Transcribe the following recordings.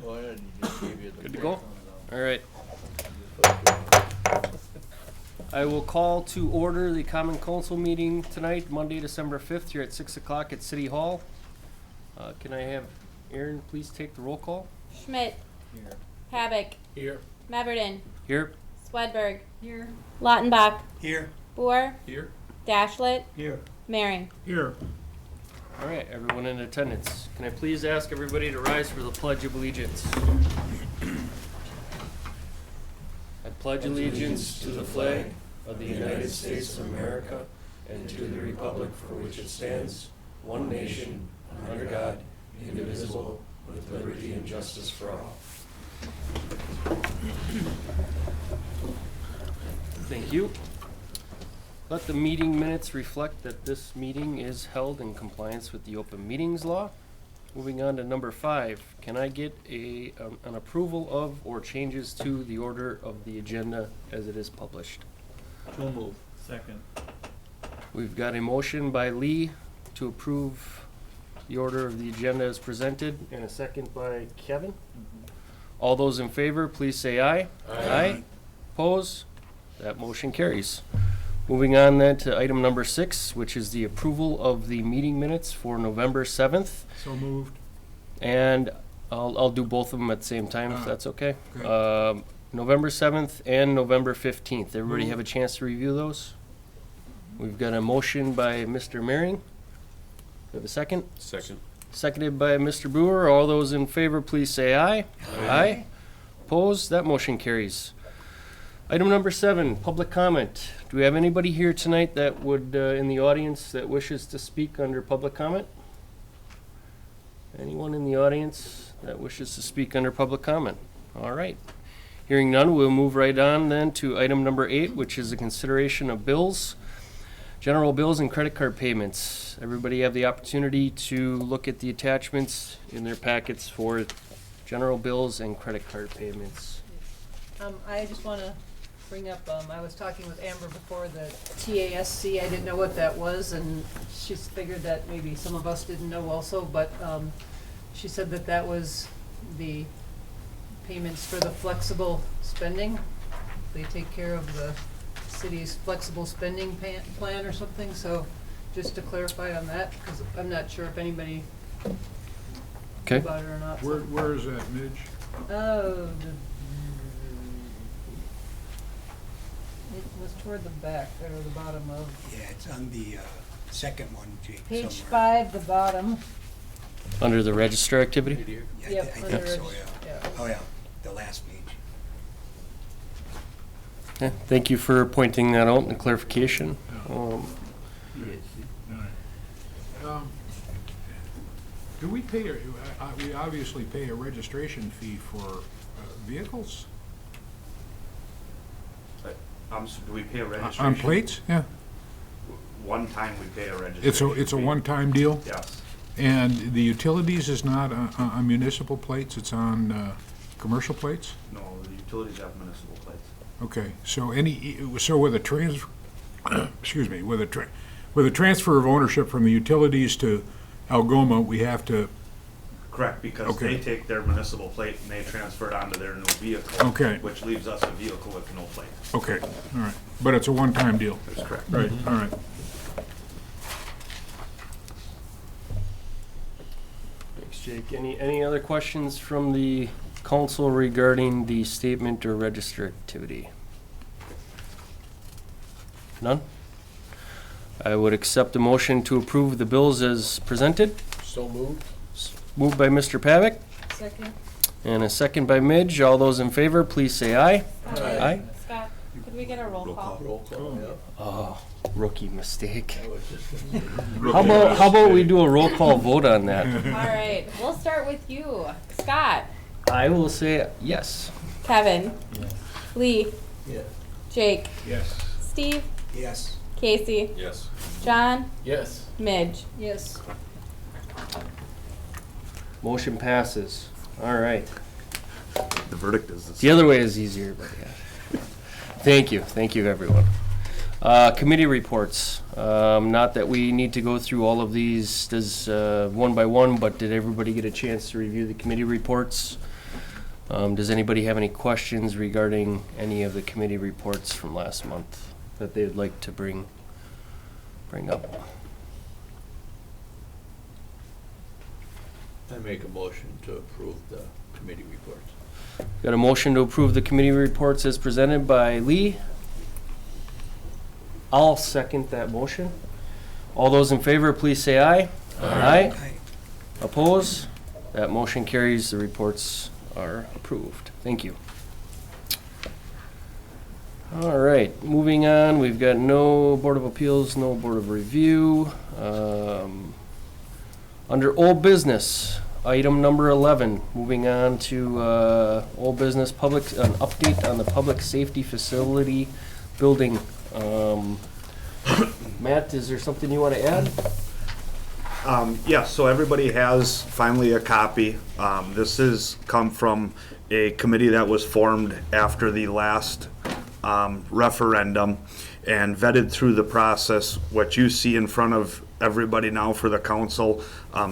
Go ahead, he just gave you the. Good to go? All right. I will call to order the Common Council meeting tonight, Monday, December 5th, here at 6 o'clock at City Hall. Can I have Aaron please take the roll call? Schmidt. Here. Havoc. Here. Meverden. Here. Swedberg. Here. Lautenbach. Here. Boer. Here. Dashlet. Here. Mehring. Here. All right, everyone in attendance. Can I please ask everybody to rise for the Pledge of Allegiance? I pledge allegiance to the flag of the United States of America and to the republic for which it stands, one nation, under God, indivisible, with liberty and justice for all. Thank you. Let the meeting minutes reflect that this meeting is held in compliance with the open meetings law. Moving on to number 5, can I get an approval of or changes to the order of the agenda as it is published? So move. Second. We've got a motion by Lee to approve the order of the agenda as presented and a second by Kevin. All those in favor, please say aye. Aye. Oppose? That motion carries. Moving on then to item number 6, which is the approval of the meeting minutes for November 7th. So moved. And I'll do both of them at the same time, if that's okay. Okay. November 7th and November 15th. Everybody have a chance to review those? We've got a motion by Mr. Mehring. Do we have a second? Second. Seconded by Mr. Brewer. All those in favor, please say aye. Aye. Opposed? That motion carries. Item number 7, public comment. Do we have anybody here tonight that would, in the audience, that wishes to speak under public comment? Anyone in the audience that wishes to speak under public comment? All right. Hearing none, we'll move right on then to item number 8, which is the consideration of bills, general bills and credit card payments. Everybody have the opportunity to look at the attachments in their packets for general bills and credit card payments. I just want to bring up, I was talking with Amber before the TASC. I didn't know what that was, and she figured that maybe some of us didn't know also, but she said that that was the payments for the flexible spending. They take care of the city's flexible spending plan or something, so just to clarify on that, because I'm not sure if anybody knew Okay. about it or not. Where is that, Midge? Oh, it was toward the back, or the bottom of, Yeah, it's on the second one, Jake. page somewhere. 5, the bottom. Under the register activity? Yeah, Yep, I under think so, reg- yeah. yeah. Oh, yeah, the last page. Okay, thank you for pointing that out and clarification. Do we pay, we obviously pay a registration fee for vehicles? Do we pay a registration? On plates? Yeah. One time we pay a registration. It's a fee. one-time deal? Yes. And the utilities is not on municipal plates, it's on commercial plates? No, the utilities have municipal plates. Okay, so so with a excuse me, with a transfer of ownership from the utilities to Algoma, we have to, Correct, because Okay. they take their municipal plate and they transfer it onto their new vehicle. Okay. Which leaves us a vehicle with no plate. okay, all right. But it's a one-time deal? That's correct. Right, all right. Thanks, Jake. Any other questions from the council regarding the statement or register activity? None? I would accept a motion to approve the bills as presented. So moved. Moved by Mr. Pavic Second. and a second by Midge. All those in favor, please say aye. Aye. Scott, could we get a roll call? Roll call, yeah. Oh, rookie mistake. I was just How about we do a roll call vote on that? All right, we'll start with you. Scott, I will say yes. Kevin, Yes. Lee, Yeah. Jake, Yes. Steve, Yes. Casey, Yes. John, Yes. Midge. Yes. Motion passes. All right. The verdict is The other way is easier, but yeah. Thank you, everyone. Committee reports. Not that we need to go through all of these one by one, but did everybody get a chance to review the committee reports? Does anybody have any questions regarding any of the committee reports from last month that they would like to bring up? I make a motion to approve the committee reports. Got a motion to approve the committee reports as presented by Lee. I'll second that motion. All those in favor, please say aye. Aye. Aye. Oppose? That motion carries. The reports are approved. Thank you. All right, moving on. We've got no Board of Appeals, no Board of Review. Under old business, item number 11, moving on to old business, an update on the public safety facility building. Matt, is there something you want to add? Yeah, so everybody has finally a copy. This has come from a committee that was formed after the last referendum and vetted through the process. What you see in front of everybody now for the council,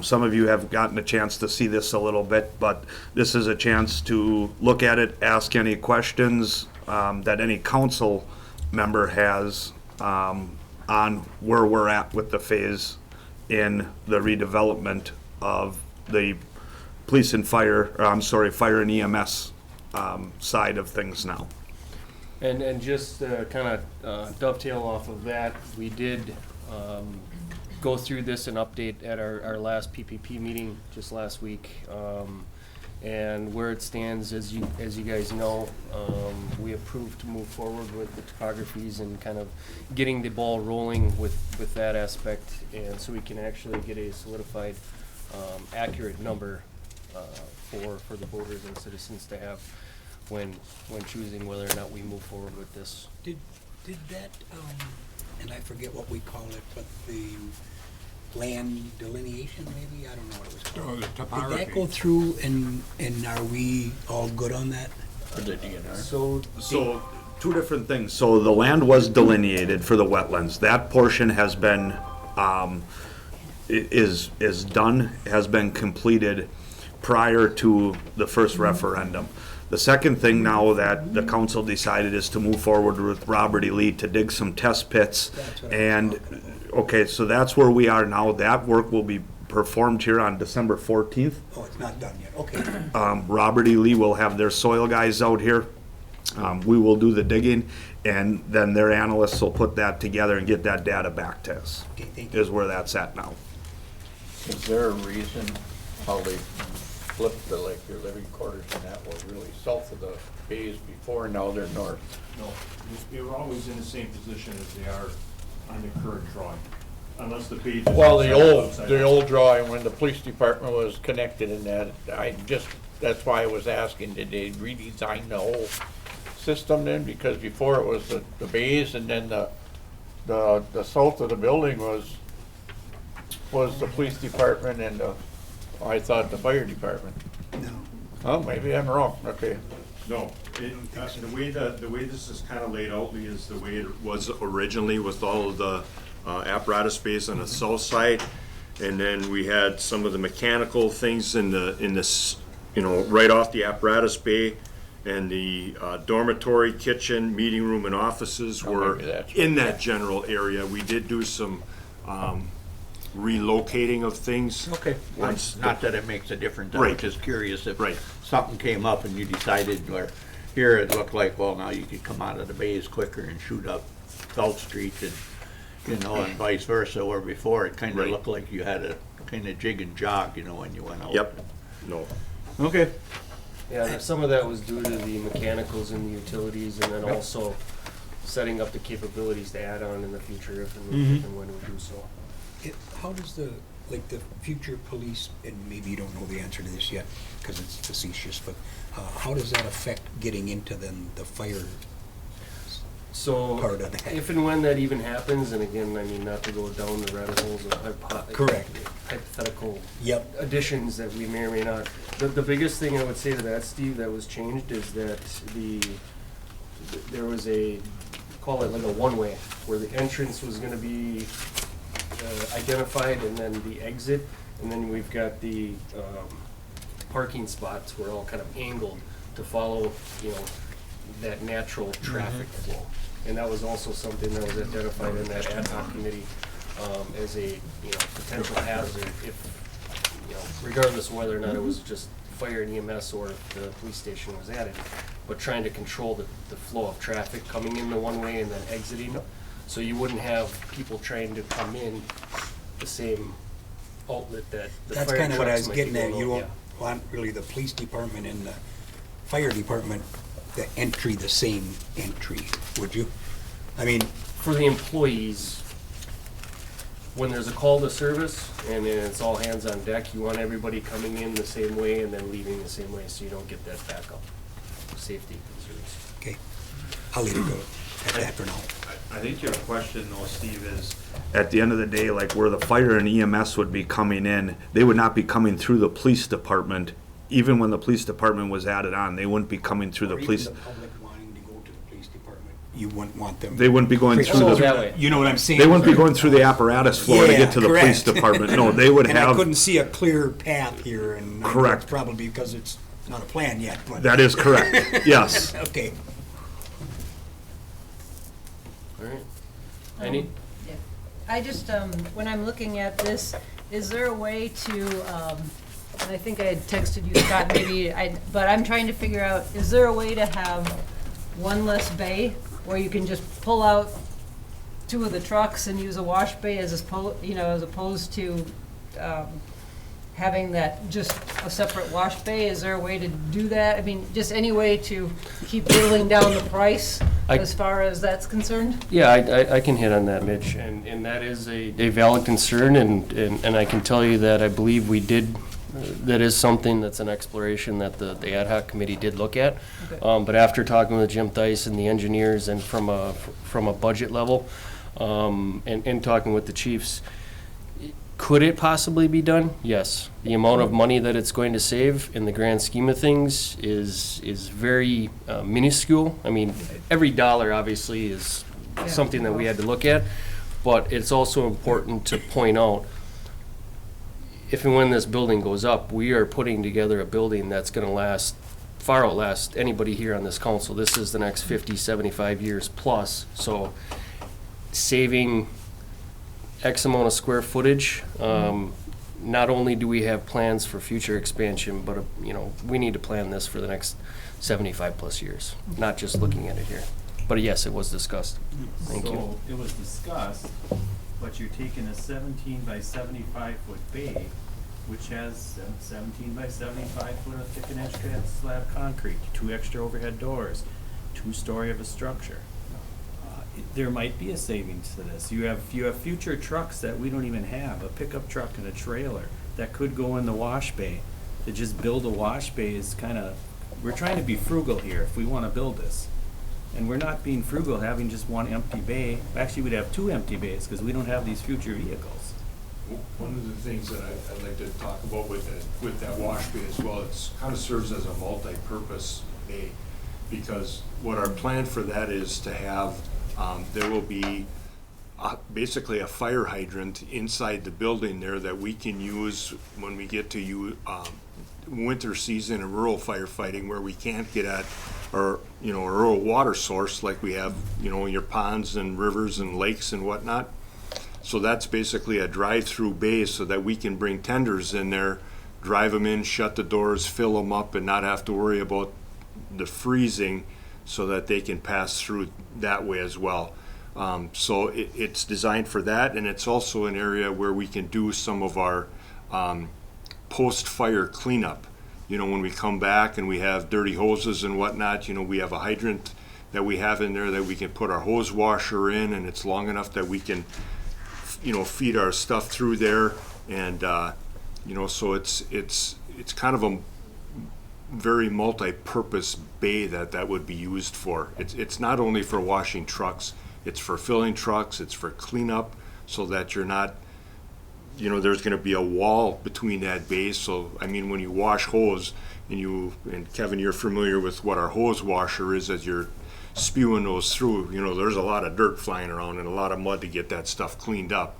some of you have gotten a chance to see this a little bit, but this is a chance to look at it, ask any questions that any council member has on where we're at with the phase in the redevelopment of the police and fire, fire and EMS side of things now. And just kind of dovetail off of that, we did go through this and update at our last PPP meeting just last week. And where it stands, as you guys know, we approved to move forward with the topographies and kind of getting the ball rolling with that aspect, and so we can actually get a solidified, accurate number for the voters and citizens to have when choosing whether or not we move forward with this. Did that, and I forget what we call it, but the land delineation, maybe? I don't know what it was called. Oh, the Did topography. that go through, and are we all good on that? For the DNR. So, two different things. So the land was delineated for the wetlands. That portion has been, is done, has been completed prior to the first referendum. The second thing now that the council decided is to move forward with Robert E. Lee to dig some test pits. That's what I was And, talking okay, so that's where we are now. That work will be performed here on December 14th. Oh, it's not done yet, okay. Robert E. Lee will have their soil guys out here. We will do the digging, and then their analysts will put that together and get that data back to us, Okay, thank you. is where that's at now. Is there a reason how they flipped like your living quarters and that were really south of the bays before, now they're north? No, you're always in the same position as they are on the current drawing, unless the page is. Well, upside the down. old drawing, when the police department was connected in that, that's why I was asking, did they redesign the whole system then? Because before it was the bays, and then the south of the building was the police department and I thought the fire department. No. Oh, maybe I'm wrong, okay. No, the way this is kind of laid out, Lee, is the way it was originally with all of the apparatus space on the south side. And then we had some of the mechanical things in this, right off the apparatus bay. And the dormitory, kitchen, meeting room, and offices Oh, were maybe that's in that general area. We did do some relocating of things. Okay. Once Not that it makes a difference, I Right. was just curious if Right. something came up and you decided, or here it looked like, well, now you could come out of the bays quicker and shoot up Belt Street and, and vice versa, where before it kind of Right. looked like you had a kind of jig and jog, when you went out. Yep, no. Okay. Yeah, some of that was due to the mechanicals and the utilities, and then also setting up the capabilities to add on in the future if and when we do so. How does the future police, and maybe you don't know the answer to this yet, because it's facetious, but how does that affect getting into then the fire So, part of that? if and when that even happens, and again, I mean, not to go down the rabbit holes of Correct. hypothetical Yep. additions that we may or may not. The biggest thing I would say to that, Steve, that was changed is that there was a call it like a one-way, where the entrance was gonna be identified and then the exit, and then we've got the parking spots were all kind of angled to follow, you know, that natural traffic flow. And that was also something that was identified in that ad hoc committee as a, you know, potential hazard if, you know, regardless of whether or not it was just fire and EMS or if the police station was added, but trying to control the flow of traffic coming in the one way and then exiting. So you wouldn't have people trying to come in the same outlet that the fire That's kind of what I trucks was might getting be at. going You out, don't want really the police department and the fire department, the entry, the same entry, would you? I mean, For the employees, when there's a call to service and then it's all hands on deck, you want everybody coming in the same way and then leaving the same way so you don't get that backup. Safety concerns. okay, I'll leave it go at that for now. I think your question though, Steve, is at the end of the day, like where the fire and EMS would be coming in, they would not be coming through the police department. Even when the police department was added on, they wouldn't be coming through the Or even police. the public wanting to go to the police department, you wouldn't want them. They wouldn't be going through Oh, the, that way. You know what I'm saying? they wouldn't be going through the apparatus floor to Yeah, get to the police correct. department. No, they would And I have, couldn't see a clear path here, and I know Correct. it's probably because it's not a plan yet, but. that is correct, yes. Okay. All right. Any, Yeah. I just, when I'm looking at this, is there a way to, and I think I had texted you, Scott, but I'm trying to figure out, is there a way to have one less bay where you can just pull out two of the trucks and use a wash bay as opposed to, having that just a separate wash bay? Is there a way to do that? I mean, just any way to keep whittling down the price as far as that's concerned? yeah, I can hit on that, Mitch, and that is a valid concern, and I can tell you that I believe we did, that is something that's an exploration that the ad hoc committee did look at. Okay. But after talking with Jim Theis and the engineers and from a budget level, and talking with the chiefs, could it possibly be done? Yes. The amount of money that it's going to save in the grand scheme of things is very minuscule. I mean, every dollar obviously is Yeah. something that we had to look at, but it's also important to point out, if and when this building goes up, we are putting together a building that's gonna far outlast anybody here on this council. This is the next 50, 75 years plus, so saving X amount of square footage. Not only do we have plans for future expansion, but, you know, we need to plan this for the next 75 plus years, not just looking at it here. But yes, it was discussed. Thank you. So it was discussed, but you're taking a 17 by 75 foot bay, which has 17 by 75 foot of thick and edge slab concrete, 2 extra overhead doors, 2-story of a structure. There might be a savings to this. You have future trucks that we don't even have, a pickup truck and a trailer that could go in the wash bay. To just build a wash bay is we're trying to be frugal here if we want to build this. And we're not being frugal having just one empty bay. Actually, we'd have 2 empty bays because we don't have these future vehicles. One of the things that I'd like to talk about with that wash bay as well, it's kind of serves as a multi-purpose bay, because what our plan for that is to have, there will be basically a fire hydrant inside the building there that we can use when we get to winter season and rural firefighting, where we can't get at a rural water source like we have, your ponds and rivers and lakes and whatnot. So that's basically a drive-through bay so that we can bring tenders in there, drive them in, shut the doors, fill them up, and not have to worry about the freezing, so that they can pass through that way as well. So it's designed for that, and it's also an area where we can do some of our post-fire cleanup. When we come back and we have dirty hoses and whatnot, we have a hydrant that we have in there that we can put our hose washer in, and it's long enough that we can feed our stuff through there, and so it's kind of a very multi-purpose bay that would be used for. It's not only for washing trucks, it's for filling trucks, it's for cleanup, so that you're not, there's going to be a wall between that bay. So I mean, when you wash hose, and Kevin, you're familiar with what our hose washer is as you're spewing those through, there's a lot of dirt flying around and a lot of mud to get that stuff cleaned up,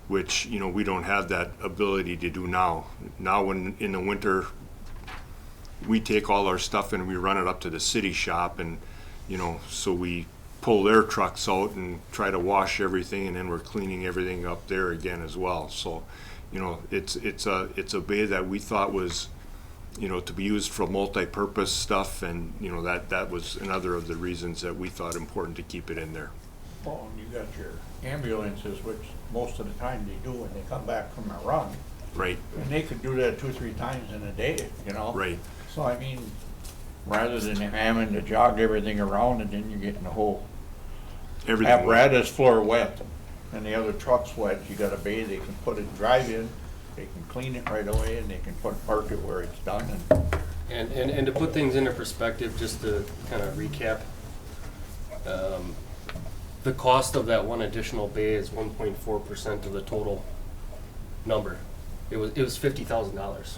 which, we don't have that ability to do now. Now, when in the winter, we take all our stuff and we run it up to the city shop, and, so we pull their trucks out and try to wash everything, and then we're cleaning everything up there again as well. So, it's a bay that we thought was, to be used for multi-purpose stuff, and, that was another of the reasons that we thought important to keep it in there. Well, and you got your ambulances, which most of the time they do when they come back from a run. Right, And they could do that 2-3 times in a day, right. So I mean, rather than having to jog everything around and then you're getting the whole Everything wet. apparatus floor wet and the other truck's wet, you got a bay they can put it, drive in, they can clean it right away, and they can park it where it's done. And to put things into perspective, just to kind of recap, the cost of that one additional bay is 1.4% of the total number. It was $50,000.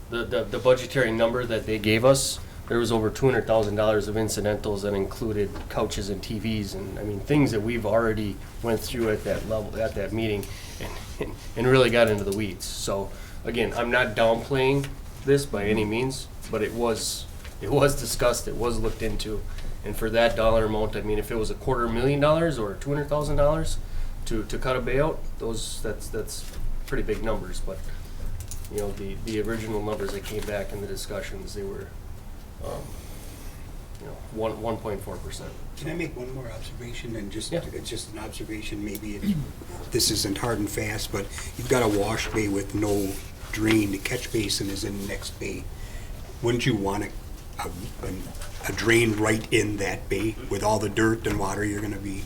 The budgetary number that they gave us, there was over $200,000 of incidentals that included couches and TVs and, I mean, things that we've already went through at that level, at that meeting, and really got into the weeds. So again, I'm not downplaying this by any means, but it was discussed, it was looked into, and for that dollar amount, I mean, if it was $250,000 or $200,000 to cut a bayout, that's pretty big numbers. But the original numbers that came back in the discussions, they were 1.4%. Can I make one more observation, and just, Yeah. it's just an observation, maybe this isn't hard and fast, but you've got a wash bay with no drain, the catch basin is in the next bay. Wouldn't you want a drain right in that bay with all the dirt and water you're gonna be?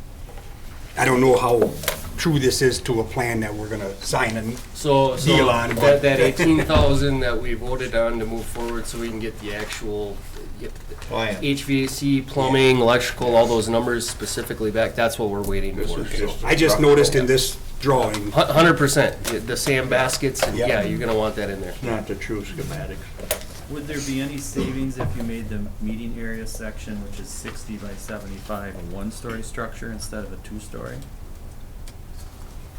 I don't know how true this is to a plan that we're gonna sign and So deal on, but- that 18,000 that we voted on to move forward, so we can get the actual HVAC, plumbing, electrical, all those numbers specifically back. That's what we're waiting for. I just noticed in this drawing, 100%. The sand baskets, and Yeah. yeah, you're gonna want that in there. Not the true schematics. Would there be any savings if you made the meeting area section, which is 60 by 75, a one-story structure instead of a two-story?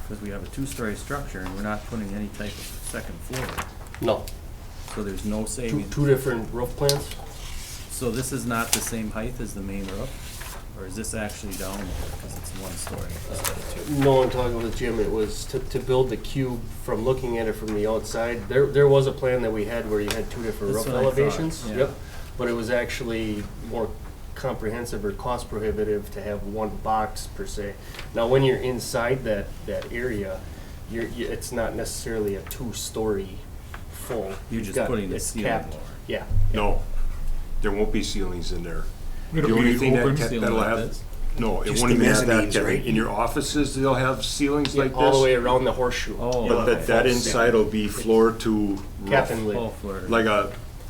Because we have a two-story structure and we're not putting any type of second floor, No, so there's no savings. two different roof plans. So this is not the same height as the main roof? Or is this actually down there because it's one story instead of two? No, I'm talking with Jim, it was to build the cube from looking at it from the outside. There was a plan that we had where you had two different That's roof what I thought, elevations. yeah. Yep. But it was actually more comprehensive or cost prohibitive to have one box per se. Now, when you're inside that area, it's not necessarily a two-story full. You're You've just got- putting the it's ceiling capped. lower. Yeah. No, there won't be ceilings in there. It'll The only be thing open. that'll like have, this? no, it Just won't the even have that, mezzanines, Kevin. right? In your offices, they'll have ceilings like All the way this, around the horseshoe. Oh, but that inside will be floor to Cap roof. and lid. Full floor. Like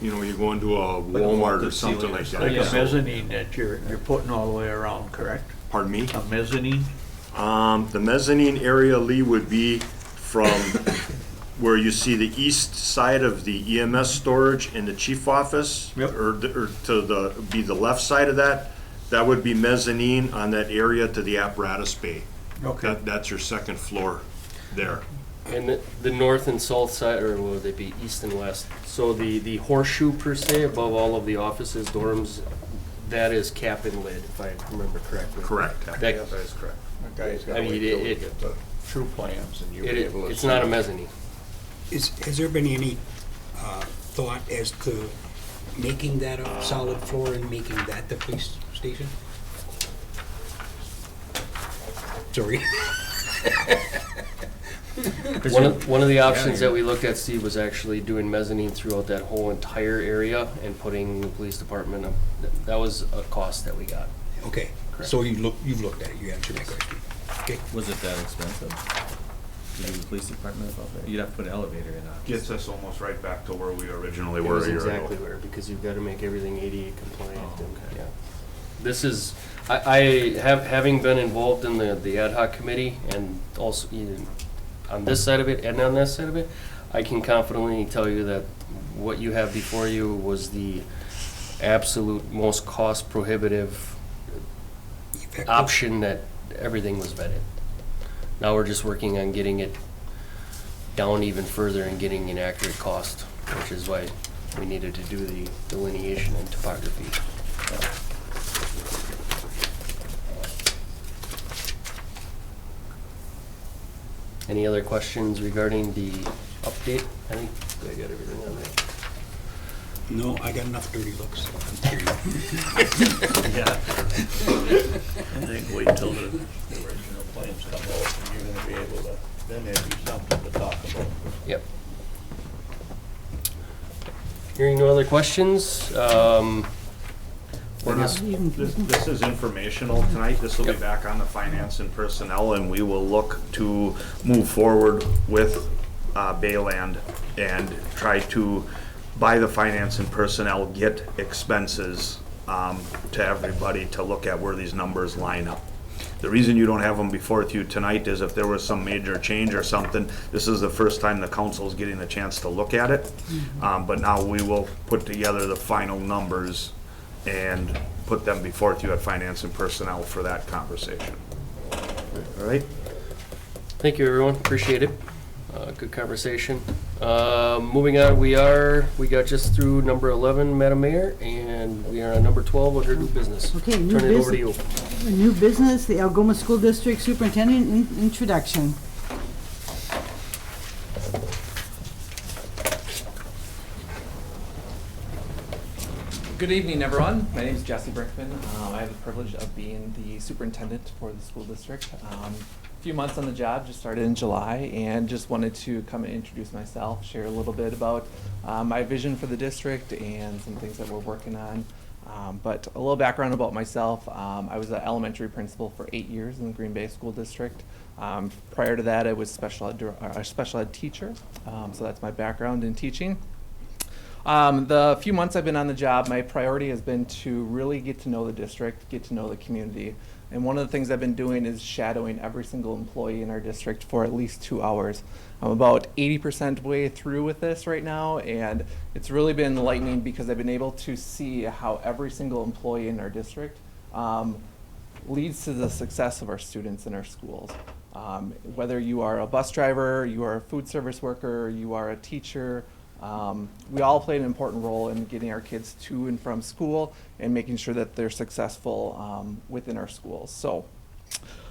you go into a Walmart or something like that. Like a So- mezzanine that you're putting all the way around, correct? Pardon me? A mezzanine? The mezzanine area, Lee, would be from where you see the east side of the EMS storage in the chief office. Yep. Or to be the left side of that. That would be mezzanine on that area to the apparatus bay. Okay. That's your second floor there. And the north and south side, or would they be east and west? So the horseshoe per se, above all of the offices, dorms, that is cap and lid, if I remember correctly. Correct. That- is correct. The guy's I gotta mean, wait till we it- get the true plans and you'll be able to see. It's not a mezzanine. has there been any thought as to making that a solid floor and making that the police station? Sorry. One of the options that we looked at, Steve, was actually doing mezzanine throughout that whole entire area and putting the police department up. That was a cost that we got. Okay, Correct. so you've looked at it, you answered my question. Okay. Was it that expensive? To do the police department above there? You'd have to put an elevator in on. Gets us almost right back to where we originally It were was a year exactly ago. where, because you've got to make everything ADA compliant. Oh, and, okay. yeah. This is, having been involved in the ad hoc committee and also on this side of it and on this side of it, I can confidently tell you that what you have before you was the absolute most cost prohibitive Effective. option that everything was vetted. Now we're just working on getting it down even further and getting an accurate cost, which is why we needed to do the delineation and topography. Any other questions regarding the update? I think I got everything on there. No, I got enough dirty looks. Yeah. I think wait till the original plans come out and you're gonna be able to, then there'd be something to talk about. Yep. Hearing no other questions, We're not, this is informational tonight. This will be back on the finance and personnel, and we will look to move forward with Bayland and try to, by the finance and personnel, get expenses to everybody to look at where these numbers line up. The reason you don't have them before you tonight is if there was some major change or something, this is the first time the council's getting a chance to look at it. But now we will put together the final numbers and put them before you at finance and personnel for that conversation. All right? thank you, everyone. Appreciate it. Good conversation. Moving on, we got just through number 11, Madam Mayor, and we are on number 12 under new business. Okay, new Turn it over to you. New business, the Algoma School District Superintendent introduction. Good evening, everyone. My name is Jesse Brinkman. I have the privilege of being the superintendent for the school district. A few months on the job, just started in July, and just wanted to come and introduce myself, share a little bit about my vision for the district and some things that we're working on. But a little background about myself. I was an elementary principal for 8 years in the Green Bay School District. Prior to that, I was a special ed teacher, so that's my background in teaching. The few months I've been on the job, my priority has been to really get to know the district, get to know the community. And one of the things I've been doing is shadowing every single employee in our district for at least 2 hours. I'm about 80% way through with this right now, and it's really been enlightening because I've been able to see how every single employee in our district leads to the success of our students in our schools. Whether you are a bus driver, you are a food service worker, you are a teacher, we all play an important role in getting our kids to and from school and making sure that they're successful within our schools. So,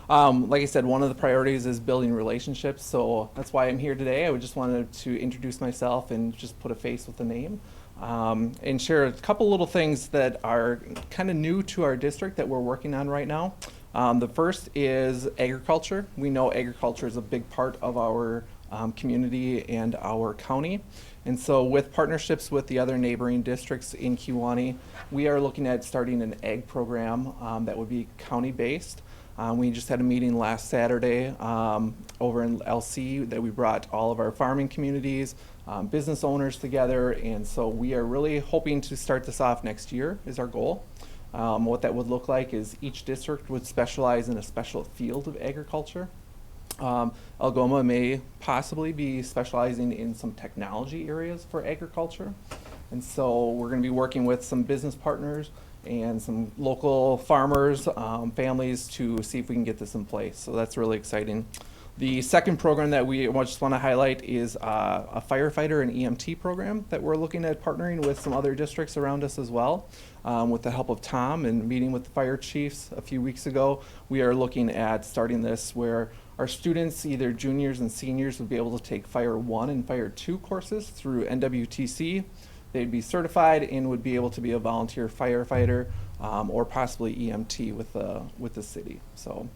like I said, one of the priorities is building relationships. So that's why I'm here today. I just wanted to introduce myself and just put a face with a name and share a couple little things that are kind of new to our district that we're working on right now. The first is agriculture. We know agriculture is a big part of our community and our county. And so with partnerships with the other neighboring districts in Kewaunee, we are looking at starting an ag program that would be county-based. We just had a meeting last Saturday over in LC that we brought all of our farming communities, business owners together, and so we are really hoping to start this off next year is our goal. What that would look like is each district would specialize in a special field of agriculture. Algoma may possibly be specializing in some technology areas for agriculture. And so we're going to be working with some business partners and some local farmers, families to see if we can get this in place. So that's really exciting. The second program that we just want to highlight is a firefighter and EMT program that we're looking at partnering with some other districts around us as well. With the help of Tom and meeting with the fire chiefs a few weeks ago, we are looking at starting this where our students, either juniors and seniors, would be able to take Fire 1 and Fire 2 courses through NWTC. They'd be certified and would be able to be a volunteer firefighter or possibly EMT with the city. So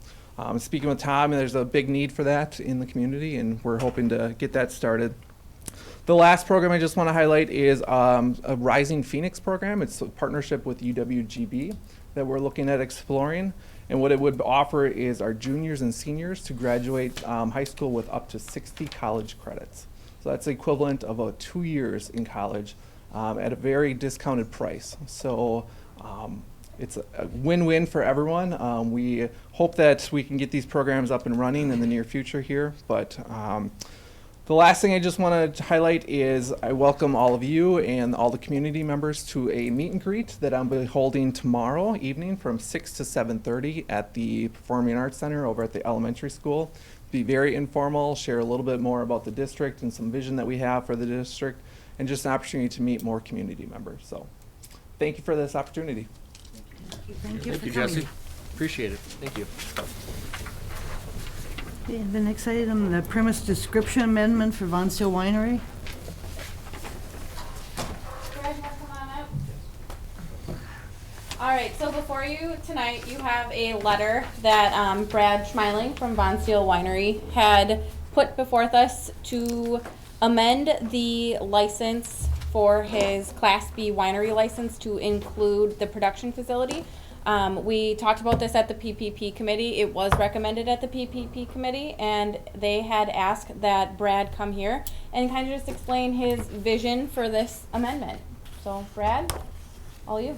speaking with Tom, there's a big need for that in the community, and we're hoping to get that started. The last program I just want to highlight is a Rising Phoenix program. It's a partnership with UWGB that we're looking at exploring. And what it would offer is our juniors and seniors to graduate high school with up to 60 college credits. So that's the equivalent of 2 years in college at a very discounted price. So it's a win-win for everyone. We hope that we can get these programs up and running in the near future here, but The last thing I just want to highlight is I welcome all of you and all the community members to a meet and greet that I'll be holding tomorrow evening from 6 to 7:30 at the Performing Arts Center over at the elementary school. Be very informal, share a little bit more about the district and some vision that we have for the district, and just an opportunity to meet more community members. So thank you for this opportunity. Thank you Thank for you, coming. Jesse. Appreciate it. Thank you. Okay, the next item, the premise description amendment for Von Steel Winery. Brad, wanna come on up? All right, so before you tonight, you have a letter that Brad Schmeling from Von Steel Winery had put before us to amend the license for his Class B winery license to include the production facility. We talked about this at the PPP committee. It was recommended at the PPP committee, and they had asked that Brad come here and kind of just explain his vision for this amendment. So, Brad, all you.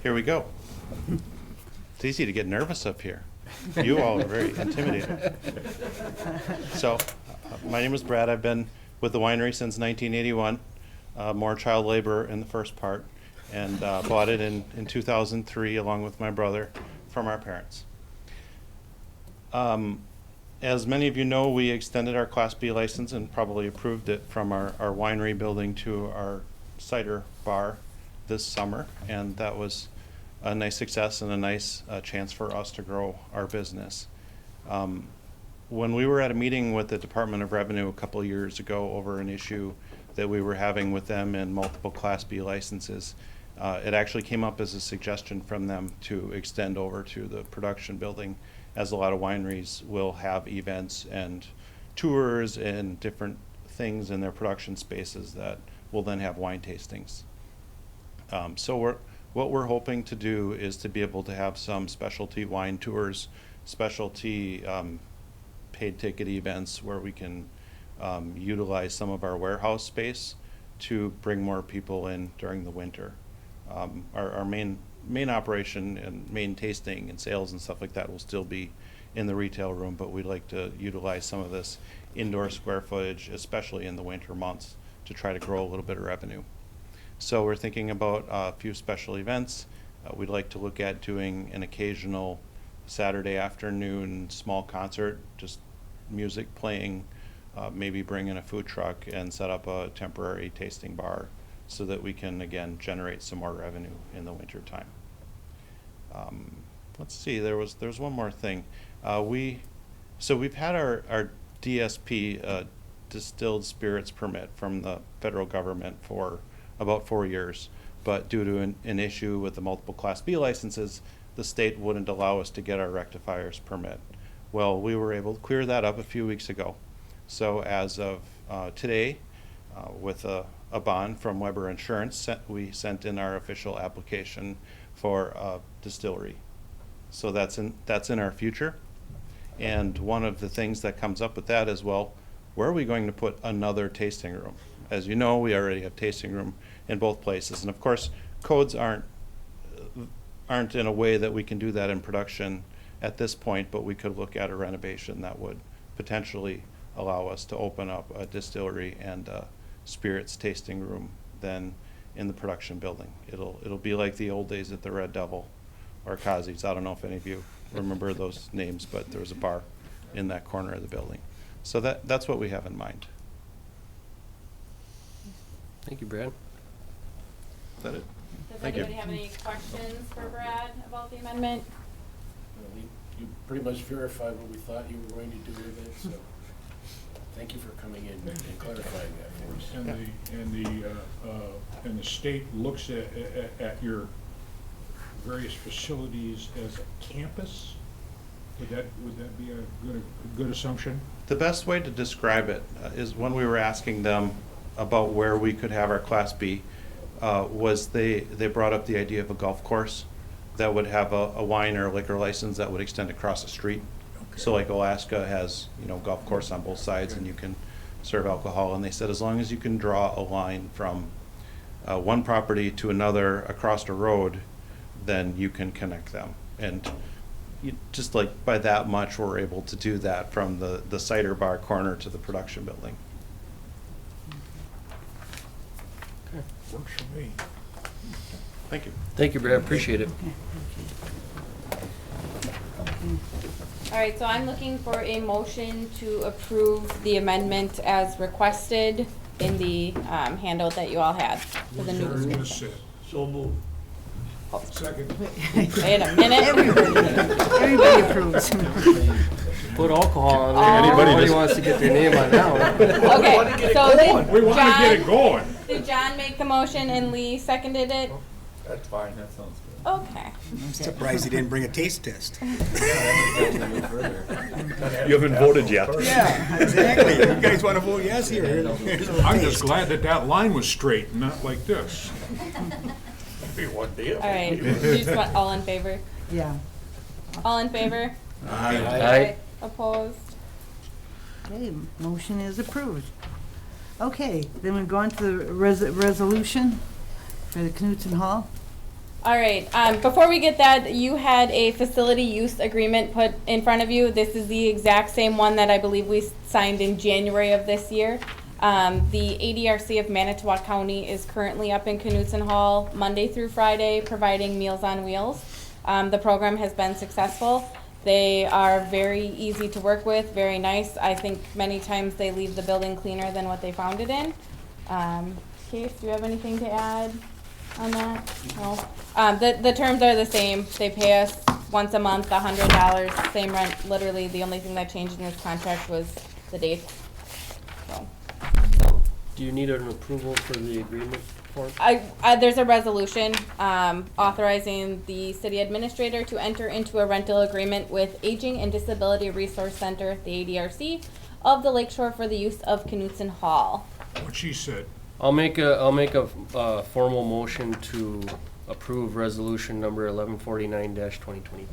Here we go. It's easy to get nervous up here. You all are very intimidating. So, my name is Brad. I've been with the winery since 1981. More child labor in the first part, and bought it in 2003 along with my brother from our parents. As many of you know, we extended our Class B license and probably approved it from our winery building to our cider bar this summer, and that was a nice success and a nice chance for us to grow our business. When we were at a meeting with the Department of Revenue a couple of years ago over an issue that we were having with them in multiple Class B licenses, it actually came up as a suggestion from them to extend over to the production building, as a lot of wineries will have events and tours and different things in their production spaces that will then have wine tastings. So what we're hoping to do is to be able to have some specialty wine tours, specialty paid ticket events where we can utilize some of our warehouse space to bring more people in during the winter. Our main operation and main tasting and sales and stuff like that will still be in the retail room, but we'd like to utilize some of this indoor square footage, especially in the winter months, to try to grow a little bit of revenue. So we're thinking about a few special events. We'd like to look at doing an occasional Saturday afternoon small concert, just music playing, maybe bring in a food truck and set up a temporary tasting bar so that we can, again, generate some more revenue in the winter time. Let's see, there's one more thing. So we've had our DSP, distilled spirits permit from the federal government for about 4 years, but due to an issue with the multiple Class B licenses, the state wouldn't allow us to get our rectifiers permit. Well, we were able to clear that up a few weeks ago. So as of today, with a bond from Weber Insurance, we sent in our official application for a distillery. So that's in our future. And one of the things that comes up with that is, well, where are we going to put another tasting room? As you know, we already have tasting room in both places. And of course, codes aren't in a way that we can do that in production at this point, but we could look at a renovation that would potentially allow us to open up a distillery and a spirits tasting room then in the production building. It'll be like the old days at the Red Devil or Kazi's. I don't know if any of you remember those names, but there was a bar in that corner of the building. So that's what we have in mind. Thank you, Brad. Is that it? Does Thank you. anybody have any questions for Brad about the amendment? You pretty much verified what we thought you were going to do with it, so thank you for coming in and clarifying that for us. And the state looks at your various facilities as a campus? Would that be a good assumption? The best way to describe it is when we were asking them about where we could have our Class B, was they brought up the idea of a golf course that would have a wine or a liquor license that would extend across the street. Okay. So like Alaska has, golf course on both sides, and you can serve alcohol. And they said as long as you can draw a line from one property to another across the road, then you can connect them. And just like by that much, we're able to do that from the cider bar corner to the production building. Works for me. Thank you. Thank you, Brad, appreciate it. All right, so I'm looking for a motion to approve the amendment as requested in the handout that you all had for the new. So moved. Second. Wait a minute. Everybody approves. Put alcohol on there. Anybody Anybody just- wants to get their name on that one. Okay, so did We want to get it going. Did John make the motion and Lee seconded it? That's fine. That sounds good. Okay. I'm surprised he didn't bring a taste test. You haven't voted yet. Yeah, exactly. You guys want to vote yes here? Here's a I'm taste. just glad that that line was straight and not like this. Be one deal. All right, you just want all in favor? Yeah. All in favor? Aye. Opposed? Okay, motion is approved. Okay, then we go on to the resolution for the Knutson Hall. All right, before we get that, you had a facility use agreement put in front of you. This is the exact same one that I believe we signed in January of this year. The ADRC of Manitowoc County is currently up in Knutson Hall Monday through Friday, providing Meals on Wheels. The program has been successful. They are very easy to work with, very nice. I think many times they leave the building cleaner than what they found it in. Case, do you have anything to add on that? No. The terms are the same. They pay us once a month, $100, same rent. Literally, the only thing that changed in this contract was the date. So, Do you need an approval for the agreement form? there's a resolution authorizing the city administrator to enter into a rental agreement with Aging and Disability Resource Center, the ADRC, of the Lakeshore for the use of Knutson Hall. What she said. I'll make a formal motion to approve resolution number 1149-2022.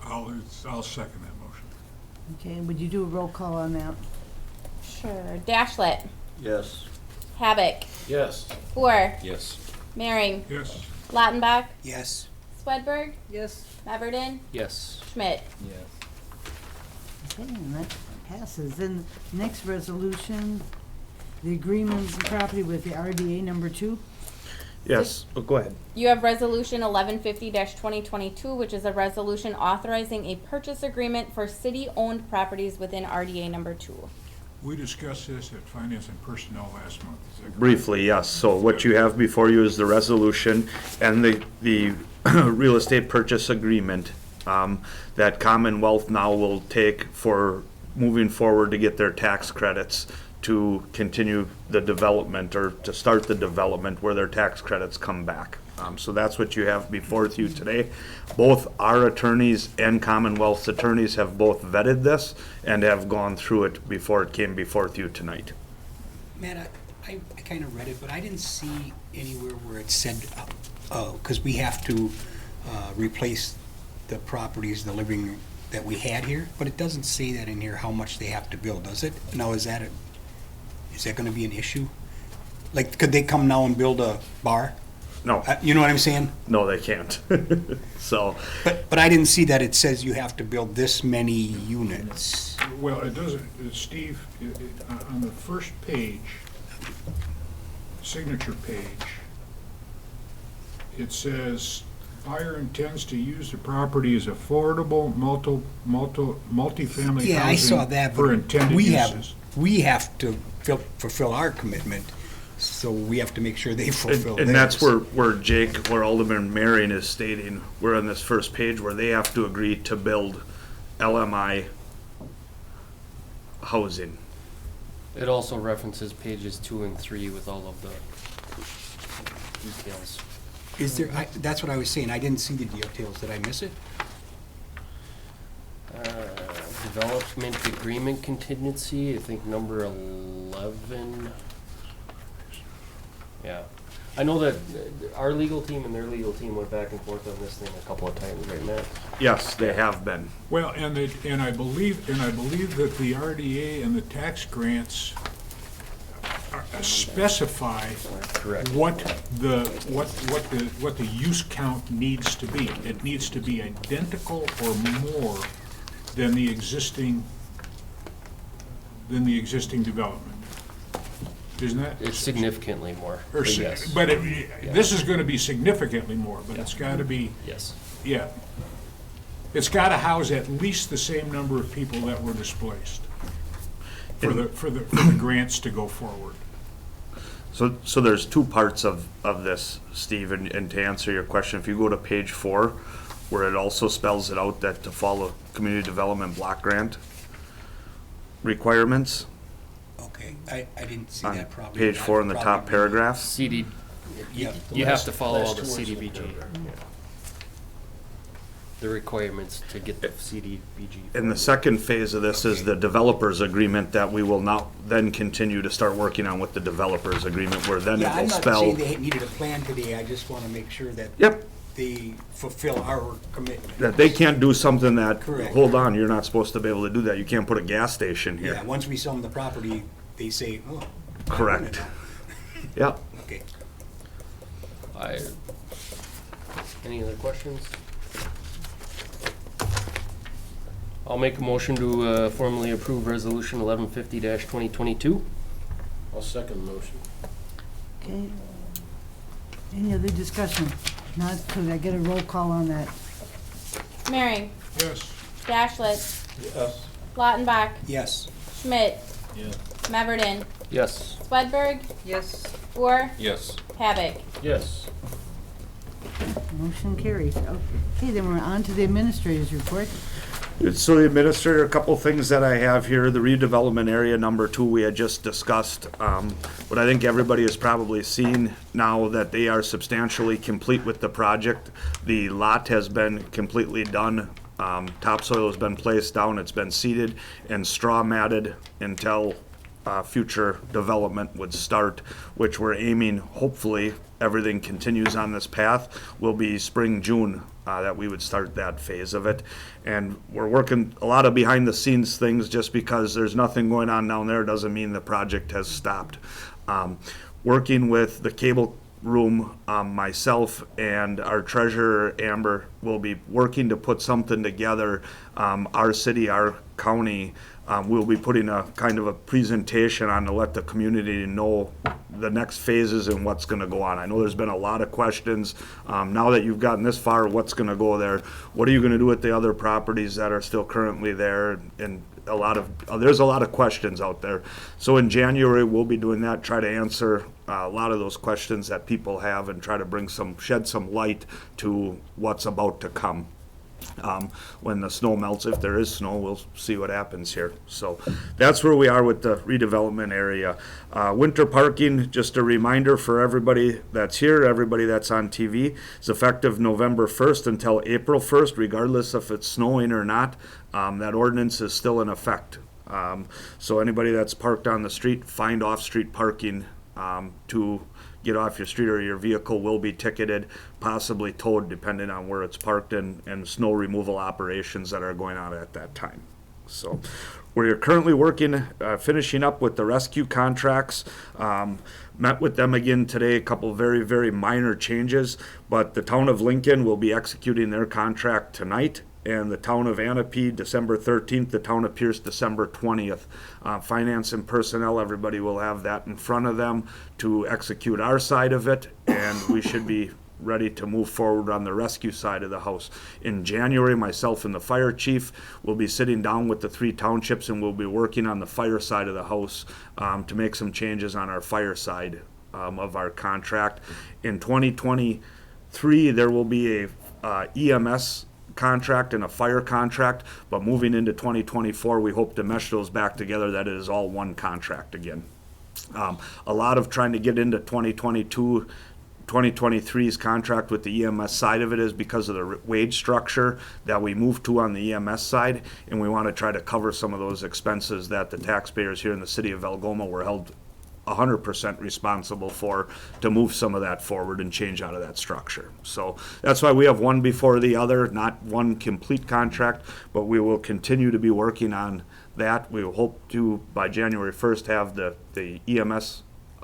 I'll second that motion. Okay, would you do a roll call on that? Sure. Dashlet, Yes. Havoc, Yes. Hoare, Yes. Maring, Yes. Lautenbach, Yes. Swedberg, Yes. Meverden, Yes. Schmidt. Okay, and that passes. Then next resolution, the agreement of property with the RDA number 2. Yes, oh, go ahead. You have resolution 1150-2022, which is a resolution authorizing a purchase agreement for city-owned properties within RDA number 2. We discussed this at Finance and Personnel last month. Is that correct? Briefly, yes. So what you have before you is the resolution and the real estate purchase agreement that Commonwealth now will take for moving forward to get their tax credits to continue the development or to start the development where their tax credits come back. So that's what you have before you today. Both our attorneys and Commonwealth's attorneys have both vetted this and have gone through it before it came before you tonight. Matt, I kind of read it, but I didn't see anywhere where it said, because we have to replace the properties, the living that we had here, but it doesn't say that in here how much they have to build, does it? Now, is that going to be an issue? Like, could they come now and build a bar? No. You know what I'm saying? No, they can't. So, But I didn't see that it says you have to build this many units. Well, it doesn't, Steve, on the first page, signature page, it says buyer intends to use the property as affordable multifamily Yeah, I saw housing that, for but intended we uses. have to fulfill our commitment, so we have to make sure they fulfill theirs. and that's where Jake, where Alderman Marion is stating, we're on this first page where they have to agree to build LMI housing. It also references pages 2 and 3 with all of the details. Is there, that's what I was saying, I didn't see the details, did I miss it? Development agreement contingency, I think number 11. Yeah. I know that our legal team and their legal team went back and forth on this thing a couple of times, right, Matt? Yes, they have been. Well, and I believe that the RDA and the tax grants specify Correct. what the use count needs to be. It needs to be identical or more than the existing development. isn't it? It's significantly more, Or but si- yes. But this is gonna be significantly more, but it's gotta be, Yes. yeah. It's gotta house at least the same number of people that were displaced for the grants to go forward. So there's two parts of this, Steve, and to answer your question, if you go to page 4, where it also spells it out that to follow community development block grant requirements, Okay, I didn't see on that probably. page 4 in the top paragraph. CD, Yeah. you have to follow all the last two words in the CDBG. paragraph. The requirements to get the CDBG. And the second phase of this is the developers agreement that we will now then continue to start working on with the developers agreement, where then it Yeah, I'm will not spell. saying they needed a plan today, I just wanna make sure that Yep, they fulfill our commitment. that they can't do something that, Correct. hold on, you're not supposed to be able to do that. You can't put a gas station Yeah, here. once we sell them the property, they say, oh. I want it Correct. now. Yep. Okay. Any other questions? I'll make a motion to formally approve Resolution 1150-2022. I'll second the motion. Okay. Any other discussion? Not, could I get a roll call on that? Mary, Yes. Dashlet, Yes. Lautenbach, Yes. Schmidt, Yeah. Meverden, Yes. Swedberg, Yes. Orr, Yes. Pavic. Yes. Motion carries. Okay, then we're on to the administrator's report. So the administrator, a couple things that I have here, the redevelopment area number 2 we had just discussed. But I think everybody has probably seen now that they are substantially complete with the project. The lot has been completely done. Topsoil has been placed down, it's been seeded and straw matted until future development would start, which we're aiming, hopefully, everything continues on this path, will be spring, June, that we would start that phase of it. And we're working a lot of behind the scenes things, just because there's nothing going on down there doesn't mean the project has stopped. Working with the cable room, myself and our treasurer, Amber, will be working to put something together. Our city, our county, we'll be putting a kind of a presentation on to let the community know the next phases and what's gonna go on. I know there's been a lot of questions. Now that you've gotten this far, what's gonna go there? What are you gonna do with the other properties that are still currently there? And there's a lot of questions out there. So in January, we'll be doing that, try to answer a lot of those questions that people have and try to shed some light to what's about to come. When the snow melts, if there is snow, we'll see what happens here. So that's where we are with the redevelopment area. Winter parking, just a reminder for everybody that's here, everybody that's on TV, it's effective November 1st until April 1st, regardless if it's snowing or not. That ordinance is still in effect. So anybody that's parked on the street, find off-street parking to get off your street, or your vehicle will be ticketed, possibly towed, depending on where it's parked, and snow removal operations that are going on at that time. So we're currently working, finishing up with the rescue contracts. Met with them again today, a couple very, very minor changes, but the town of Lincoln will be executing their contract tonight, and the town of Anape, December 13th, the town of Pierce, December 20th. Finance and personnel, everybody will have that in front of them to execute our side of it, and we should be ready to move forward on the rescue side of the house. In January, myself and the fire chief will be sitting down with the 3 townships, and we'll be working on the fire side of the house to make some changes on our fire side of our contract. In 2023, there will be a EMS contract and a fire contract, but moving into 2024, we hope to mesh those back together, that it is all one contract again. A lot of trying to get into 2022, 2023's contract with the EMS side of it is because of the wage structure that we moved to on the EMS side, and we want to try to cover some of those expenses that the taxpayers here in the city of Algoma were held 100% responsible for, to move some of that forward and change out of that structure. So that's why we have one before the other, not one complete contract, but we will continue to be working on that. We will hope to, by January 1st, have the EMS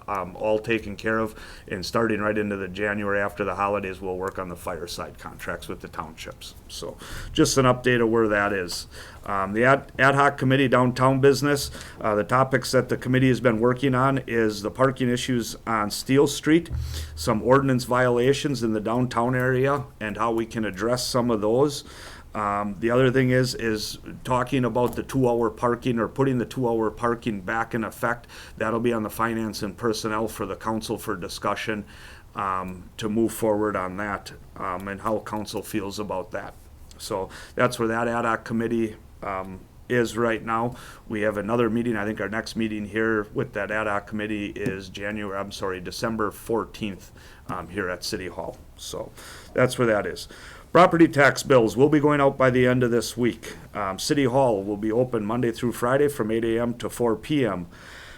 all taken care of. And starting right into the January after the holidays, we'll work on the fireside contracts with the townships. So just an update of where that is. The ad hoc committee downtown business, the topics that the committee has been working on is the parking issues on Steel Street, some ordinance violations in the downtown area, and how we can address some of those. The other thing is talking about the 2-hour parking, or putting the 2-hour parking back in effect. That'll be on the finance and personnel for the council for discussion, to move forward on that, and how council feels about that. So that's where that ad hoc committee is right now. We have another meeting. I think our next meeting here with that ad hoc committee is December 14th, here at City Hall. So that's where that is. Property tax bills will be going out by the end of this week. City Hall will be open Monday through Friday from 8 a.m. to 4 p.m.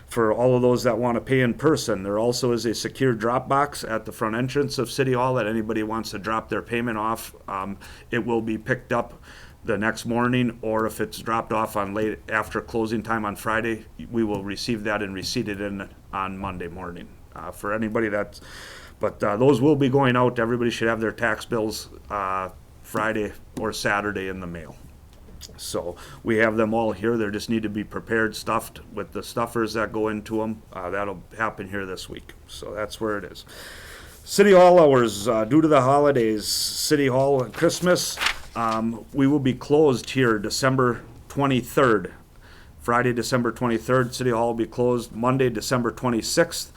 for all of those that want to pay in person. There also is a secure drop box at the front entrance of City Hall that anybody wants to drop their payment off. It will be picked up the next morning, or if it's dropped off on late after closing time on Friday, we will receive that and receipt it in on Monday morning. For anybody that's, but those will be going out. Everybody should have their tax bills Friday or Saturday in the mail. So we have them all here. They just need to be prepared, stuffed with the stuffers that go into them. That'll happen here this week. So that's where it is. City Hall hours, due to the holidays, City Hall and Christmas, we will be closed here December 23rd. Friday, December 23rd, City Hall will be closed. Monday, December 26th,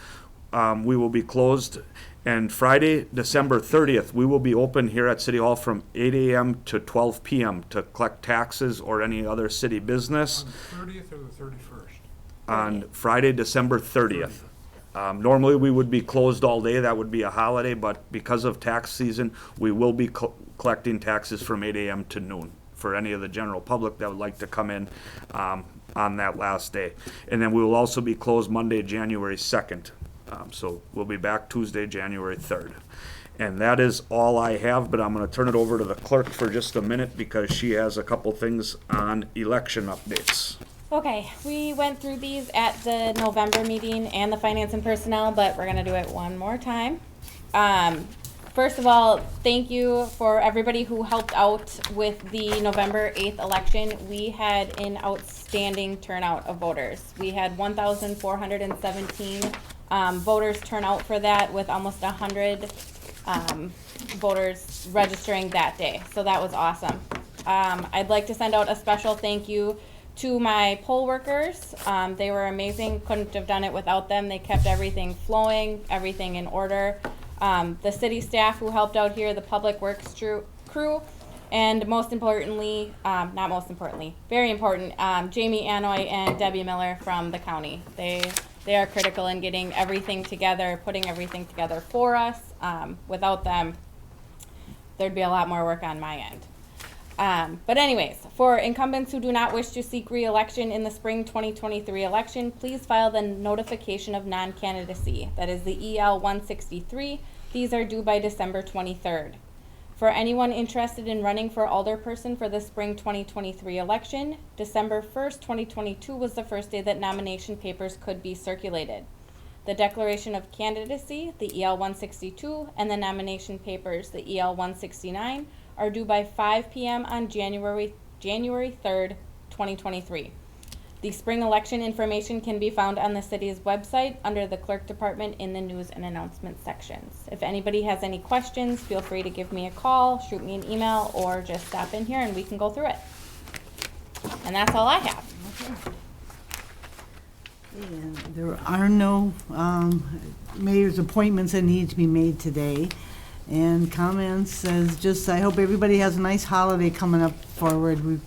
we will be closed. And Friday, December 30th, we will be open here at City Hall from 8 a.m. to 12 p.m. to collect taxes or any other city business. On the 30th or the 31st? On Friday, December 30th. Normally, we would be closed all day. That would be a holiday, but because of tax season, we will be collecting taxes from 8 a.m. to noon for any of the general public that would like to come in on that last day. And then we will also be closed Monday, January 2nd. So we'll be back Tuesday, January 3rd. And that is all I have, but I'm going to turn it over to the clerk for just a minute because she has a couple things on election updates. Okay, we went through these at the November meeting and the finance and personnel, but we're gonna do it one more time. First of all, thank you for everybody who helped out with the November 8th election. We had an outstanding turnout of voters. We had 1,417 voters turn out for that, with almost 100 voters registering that day. So that was awesome. I'd like to send out a special thank you to my poll workers. They were amazing. Couldn't have done it without them. They kept everything flowing, everything in order. The city staff who helped out here, the public works crew, and most importantly, not most importantly, very important, Jamie Anoy and Debbie Miller from the county. They are critical in getting everything together, putting everything together for us. Without them, there'd be a lot more work on my end. But anyways, for incumbents who do not wish to seek re-election in the spring 2023 election, please file the notification of non-candidacy. That is the EL 163. These are due by December 23rd. For anyone interested in running for alderperson for the spring 2023 election, December 1st, 2022 was the first day that nomination papers could be circulated. The declaration of candidacy, the EL 162, and the nomination papers, the EL 169, are due by 5 p.m. on January 3rd, 2023. The spring election information can be found on the city's website under the clerk department in the news and announcement sections. If anybody has any questions, feel free to give me a call, shoot me an email, or just stop in here and we can go through it. And that's all I have. And there are no mayor's appointments that need to be made today. And comments says just, I hope everybody has a nice holiday coming up forward.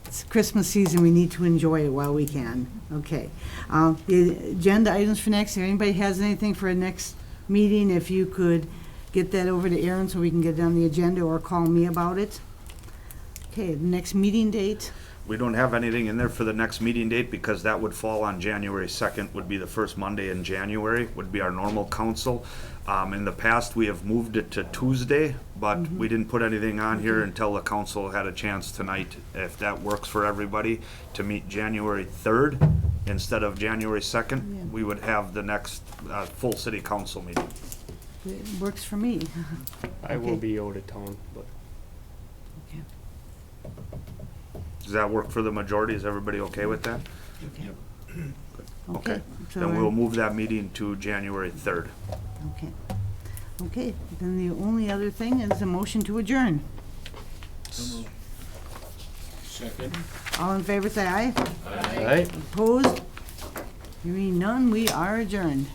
It's Christmas season, we need to enjoy it while we can. Okay. The agenda items for next, if anybody has anything for a next meeting, if you could get that over to Aaron so we can get it on the agenda, or call me about it. Okay, the next meeting date. We don't have anything in there for the next meeting date because that would fall on January 2nd, would be the first Monday in January, would be our normal council. In the past, we have moved it to Tuesday, but we didn't put anything on here until the council had a chance tonight, if that works for everybody, to meet January 3rd instead of January Yeah. 2nd, we would have the next full city council meeting. It works for me. I will Okay. be out of town, but Okay. Does that work for the majority? Is everybody okay with that? Okay. so Then we're- we'll move that meeting to January 3rd. Okay. Okay, then the only other thing is a motion to adjourn. Second. All in favor, say aye. Aye. Opposed? Hearing none, we are adjourned.